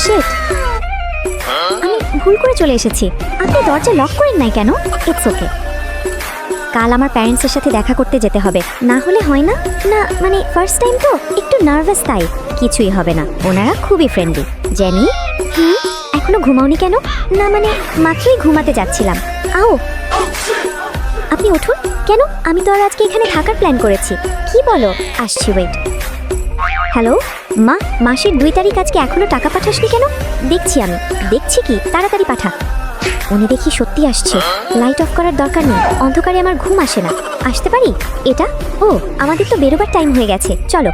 Sheet, আমি ভুল করে চলে এসেছি। আপনি দরজা লক করেন নাই কেন? It's okay. কাল আমার প্যারেন্টসের সাথে দেখা করতে যেতে হবে, না হলে হয় না। না মানে ফার্স্ট টাইম তো একটু নার্ভাস, তাই কিছুই হবে না। ওনারা খুবই ফ্রেন্ডলি। জেনি, এখনো ঘুমাওনি কেন? না মানে মাত্রই ঘুমাতে যাচ্ছিলাম। আও, আপনি উঠুন। কেন? আমি তো আর আজকে এখানে থাকার প্ল্যান করেছি। কি বলো? আসছি, ওয়েট। হ্যালো মা, মাসের 2 তারিখ আজকে এখনো টাকা পাঠাসনি কেন? দেখছি আমি, দেখছি কি, তাড়াতাড়ি পাঠা। উনি দেখি সত্যি আসছে। লাইট অফ করার দরকার নেই, অন্ধকারে আমার ঘুম আসে না। আসতে পারি? এটা, ও আমাদের তো বেরোবার টাইম হয়ে গেছে, চলো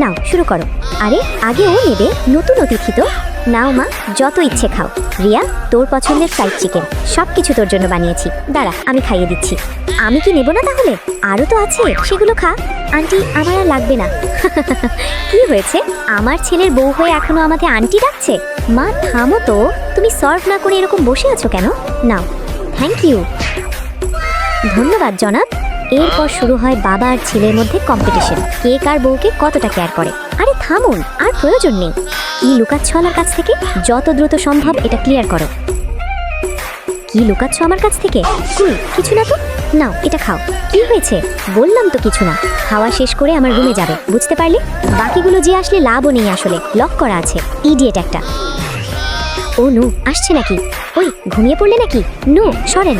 নাও শুরু করো। আরে আগে ও নেবে, নতুন অতিথি তো। নাও মা, যত ইচ্ছে খাও। রিয়া, তোর পছন্দের ফ্রাইড চিকেন, সব কিছু তোর জন্য বানিয়েছি। দাঁড়া, আমি খাইয়ে দিচ্ছি। আমি কি নেব না তাহলে? আরও তো আছে, সেগুলো খা। আন্টি, আমার আর লাগবে না। কি হয়েছে? আমার ছেলের বউ হয়ে এখনো আমাকে আন্টি ডাকছে? মা থামো তো, তুমি সার্ভ না করে এরকম বসে আছো কেন? নাও। Thank you. ধন্যবাদ জনাব। এরপর শুরু হয় বাবা আর ছেলের মধ্যে কম্পিটিশন, কে কার বউকে কতটা কেয়ার করে। আরে থামুন, আর প্রয়োজন নেই। কি লুকাচ্ছ আমার কাছ থেকে? যত দ্রুত সম্ভব এটা ক্লিয়ার করো। কি লুকাচ্ছ আমার কাছ থেকে? কিছু না তো। নাও এটা খাও। কি হয়েছে? বললাম তো কিছু না। খাওয়া শেষ করে আমার রুমে যাবে, বুঝতে পারলে? বাকিগুলো যে আসলে লাভও নেই, আসলে লক করা আছে। ইডিয়েট একটা। ও নো, আসছে নাকি? ওই ঘুমিয়ে পড়লে নাকি? নো, সরেন।